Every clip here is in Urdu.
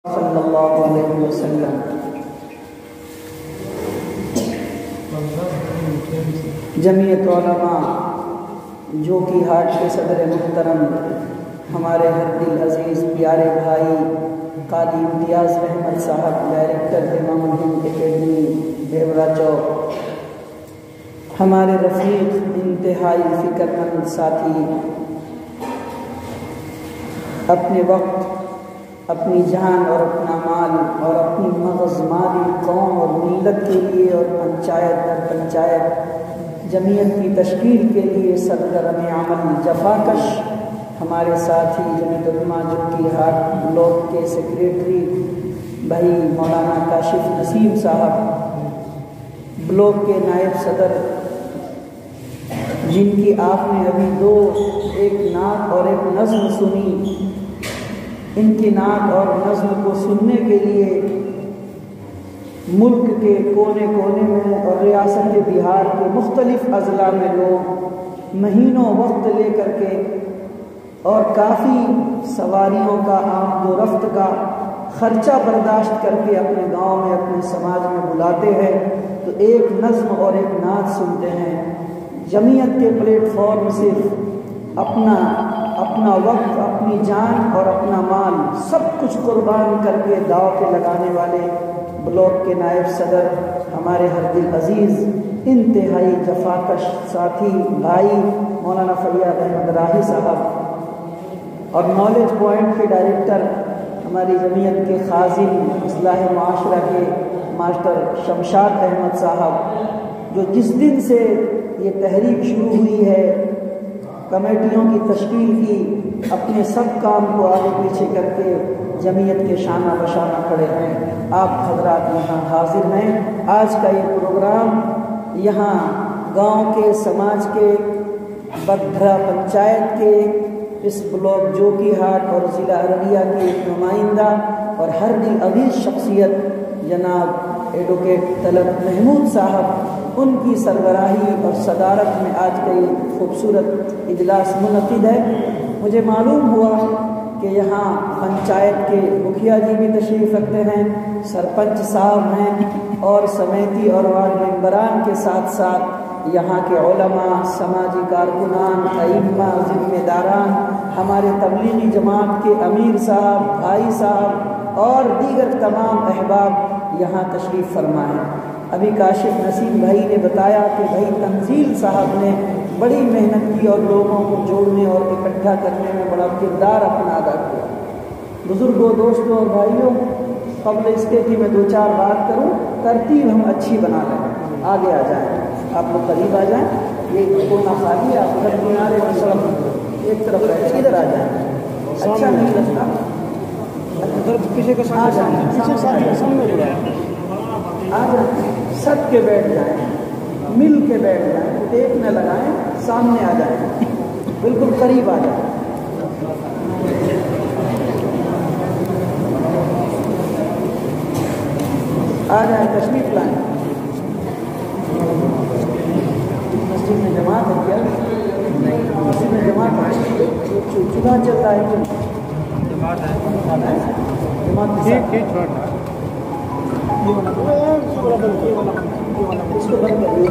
صلی اللہ علیہ وسلم۔ جمعیت علماء جو کی ہاٹ کے صدر محترم ہمارے ہر دل عزیز پیارے بھائی قاضی امتیاز احمد صاحب، ڈائریکٹر امام الہند اکیڈمی دیورا چوک، ہمارے رفیق انتہائی فکر مند ساتھی، اپنے وقت، اپنی جان اور اپنا مال اور اپنی مغز مالی قوم اور ملت کے لیے اور پنچایت در پنچایت جمعیت کی تشکیل کے لیے سرگرم عمل جفاکش ہمارے ساتھی جمعیت علماء جو کی ہاٹ بلاک کے سیکریٹری بھائی مولانا کاشف نسیم صاحب، بلاک کے نائب صدر جن کی آپ نے ابھی ایک نعت اور ایک نظم سنی، ان کی نعت اور نظم کو سننے کے لیے ملک کے کونے کونے میں اور ریاست بہار کے مختلف اضلاع میں لوگ مہینوں وقت لے کر کے اور کافی سواریوں کا آمد و رفت کا خرچہ برداشت کر کے اپنے گاؤں میں اپنے سماج میں بلاتے ہیں تو ایک نظم اور ایک نعت سنتے ہیں۔ جمعیت کے پلیٹ فارم سے اپنا وقت، اپنی جان اور اپنا مال سب کچھ قربان کر کے داؤ پہ لگانے والے بلاک کے نائب صدر ہمارے ہر دل عزیز انتہائی جفاکش ساتھی بھائی مولانا فیاض احمد راہی صاحب، اور نالج پوائنٹ کے ڈائریکٹر ہماری جمعیت کے خازن اصلاح معاشرہ کے ماسٹر شمشاد احمد صاحب، جو جس دن سے یہ تحریک شروع ہوئی ہے کمیٹیوں کی تشکیل کی، اپنے سب کام کو آگے پیچھے کر کے جمعیت کے شانہ بشانہ کھڑے ہیں۔ آپ حضرات یہاں حاضر ہیں۔ آج کا یہ پروگرام یہاں گاؤں کے، سماج کے، بدھرا پنچایت کے، اس بلاک جو کی ہاٹ اور ضلع ارریہ کے ایک نمائندہ اور ہر دل عزیز شخصیت جناب ایڈوکیٹ طلعت محمود صاحب، ان کی سربراہی اور صدارت میں آج کا یہ خوبصورت اجلاس منعقد ہے۔ مجھے معلوم ہوا کہ یہاں پنچایت کے مکھیا جی بھی تشریف رکھتے ہیں، سرپنچ صاحب ہیں، اور سمیتی اور وارڈ ممبران کے ساتھ ساتھ یہاں کے علماء، سماجی کارکنان، ائمہ، ذمہ داران، ہمارے تبلیغی جماعت کے امیر صاحب، بھائی صاحب اور دیگر تمام احباب یہاں تشریف فرما ہیں۔ ابھی کاشف نسیم بھائی نے بتایا کہ بھائی تنزیل صاحب نے بڑی محنت کی اور لوگوں کو جوڑنے اور اکٹھا کرنے میں بڑا کردار اپنا ادا کیا۔ بزرگوں، دوستوں اور بھائیوں، قبل اس کے کہ میں دو چار بات کروں، ترتیب ہم اچھی بنا لیں، آگے آ جائیں، آپ لوگ قریب آ جائیں، یہ کونا خالی، آپ ادھر کنارے میں سب ایک طرف بیٹھے، ادھر آ جائیں، اچھا نہیں لگتا، کسی کے ساتھ آ جائیں، آ جائیں، سب کے بیٹھ جائیں، مل کے بیٹھ جائیں، ٹیک نہ لگائیں، سامنے آ جائیں، بالکل قریب آ جائیں۔ آ جائیں، تشریف لائیں۔ مسجد میں جماعت ہے کیا؟ مسجد میں جماعت ہے، چولہا چلتا ہے کیوں؟ جماعت ہے، جماعت اس کو بند کریے۔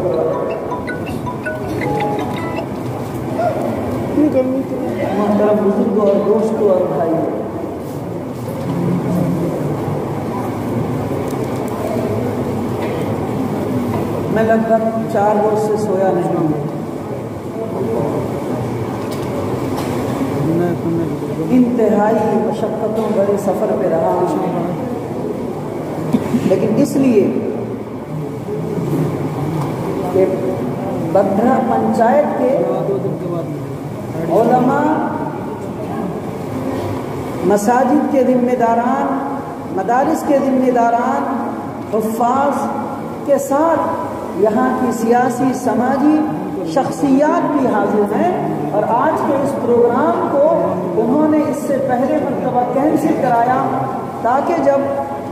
محترم بزرگوں اور دوستوں اور بھائیوں، میں لگ بھگ 4 روز سے سویا نہیں ہوں، انتہائی مشقتوں بڑے سفر پہ رہا ہوں، لیکن اس لیے کہ بدھرا پنچایت کے علماء، مساجد کے ذمہ داران، مدارس کے ذمہ داران، حفاظ کے ساتھ یہاں کی سیاسی سماجی شخصیات بھی حاضر ہیں، اور آج کے اس پروگرام کو انہوں نے اس سے پہلے مرتبہ کینسل کرایا تاکہ جب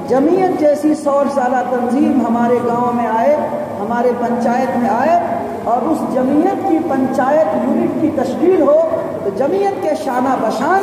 جمعیت جیسی 100 سالہ تنظیم ہمارے گاؤں میں آئے، ہمارے پنچایت میں آئے، اور اس جمعیت کی پنچایت یونٹ کی تشکیل ہو تو جمعیت کے شانہ بشان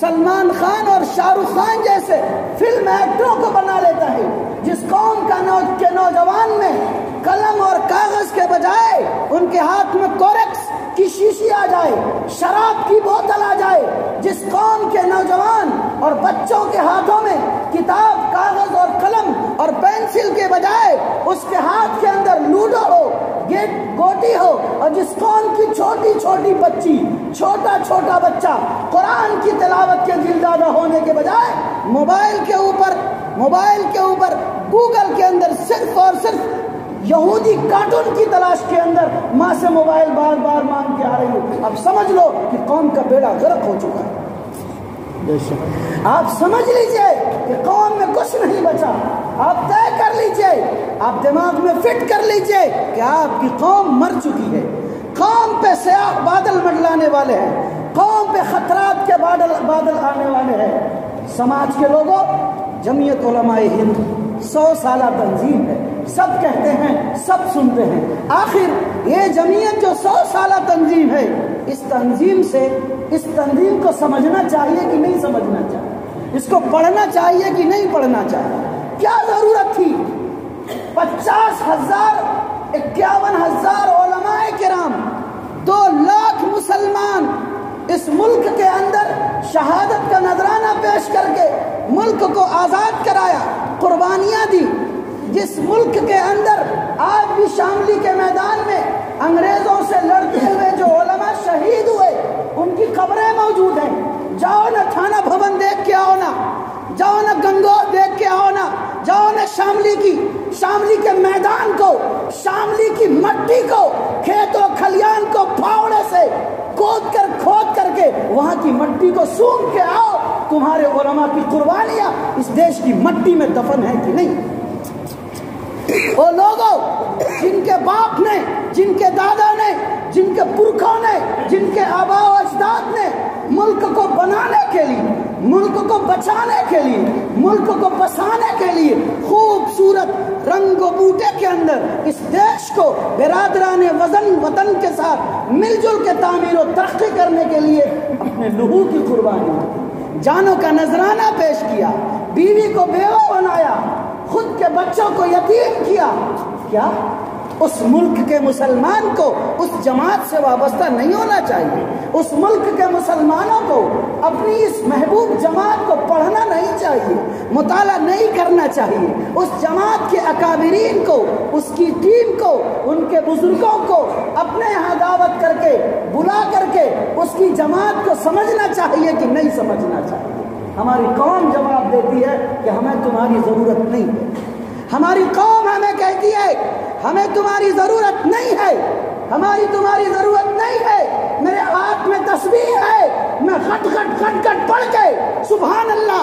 سلمان خان اور شاہ رخ خان جیسے فلم ایکٹروں کو بنا لیتا ہے، جس قوم کے نوجوان میں قلم اور کاغذ کے بجائے ان کے ہاتھ میں کورکس کی شیشی آ جائے، شراب کی بوتل آ جائے، جس قوم کے نوجوان اور بچوں کے ہاتھوں میں کتاب، کاغذ اور قلم اور پینسل کے بجائے اس کے ہاتھ کے اندر لوڈو ہو، گوٹی ہو، اور جس قوم کی چھوٹی چھوٹی بچی، چھوٹا چھوٹا بچہ قرآن کی تلاوت کے دلدادہ ہونے کے بجائے موبائل کے اوپر گوگل کے اندر صرف اور صرف یہودی کارٹون کی تلاش کے اندر ماں سے موبائل بار بار مانگ کے آ رہی ہوں، اب سمجھ لو کہ قوم کا بیڑا غرق ہو چکا ہے۔ آپ سمجھ لیجئے کہ قوم میں کچھ نہیں بچا، آپ طے کر لیجئے، آپ دماغ میں فٹ کر لیجئے کہ آپ کی قوم مر چکی ہے، قوم پہ سیاہ بادل منڈلانے والے ہیں، قوم پہ خطرات کے بادل آنے والے ہیں۔ سماج کے لوگوں، جمعیت علماء ہند 100 سالہ تنظیم ہے، سب کہتے ہیں، سب سنتے ہیں، آخر یہ جمعیت جو 100 سالہ تنظیم ہے، اس تنظیم کو سمجھنا چاہیے کہ نہیں سمجھنا چاہیے، اس کو پڑھنا چاہیے کہ نہیں پڑھنا چاہیے؟ کیا ضرورت تھی 50,000 51,000 علماء کرام، 2 لاکھ مسلمان اس ملک کے اندر شہادت کا نذرانہ پیش کر کے ملک کو آزاد کرایا، قربانیاں دی، جس ملک کے اندر آج بھی شاملی کے میدان میں انگریزوں سے لڑتے ہوئے جو علماء شہید ہوئے ان کی قبریں موجود ہیں، جاؤ نا تھانہ بھون دیکھ کے آؤ نا، جاؤ نا گنگوہ دیکھ کے آؤ نا، جاؤ نا شاملی کے میدان کو، شاملی کی مٹی کو، کھیت و کھلیان کو پھاوڑے سے کھود کر کے وہاں کی مٹی کو سونگھ کے آؤ، تمہارے علماء کی قربانیاں اس دیش کی مٹی میں دفن ہے کہ نہیں؟ وہ لوگوں جن کے باپ نے، جن کے دادا نے، جن کے پرکھوں نے، جن کے آباء و اجداد نے ملک کو بنانے کے لیے، ملک کو بچانے کے لیے، ملک کو بسانے کے لیے خوبصورت رنگ و بوٹے کے اندر اس دیش کو برادران وطن کے ساتھ مل جل کے تعمیر و ترقی کرنے کے لیے اپنے لہو کی قربانی، جانوں کا نذرانہ پیش کیا، بیوی کو بیوہ بنایا، خود کے بچوں کو یتیم کیا، کیا اس ملک کے مسلمان کو اس جماعت سے وابستہ نہیں ہونا چاہیے؟ اس ملک کے مسلمانوں کو اپنی اس محبوب جماعت کو پڑھنا نہیں چاہیے، مطالعہ نہیں کرنا چاہیے؟ اس جماعت کے اکابرین کو، اس کی ٹیم کو، ان کے بزرگوں کو اپنے یہاں دعوت کر کے، بلا کر کے اس کی جماعت کو سمجھنا چاہیے کہ نہیں سمجھنا چاہیے؟ ہماری قوم جواب دیتی ہے کہ ہمیں تمہاری ضرورت نہیں ہے، ہماری قوم ہمیں کہتی ہے ہمیں تمہاری ضرورت نہیں ہے، ہماری تمہاری ضرورت نہیں ہے، میرے ہاتھ میں تسبیح ہے، میں خٹ خٹ پڑھ کے سبحان اللہ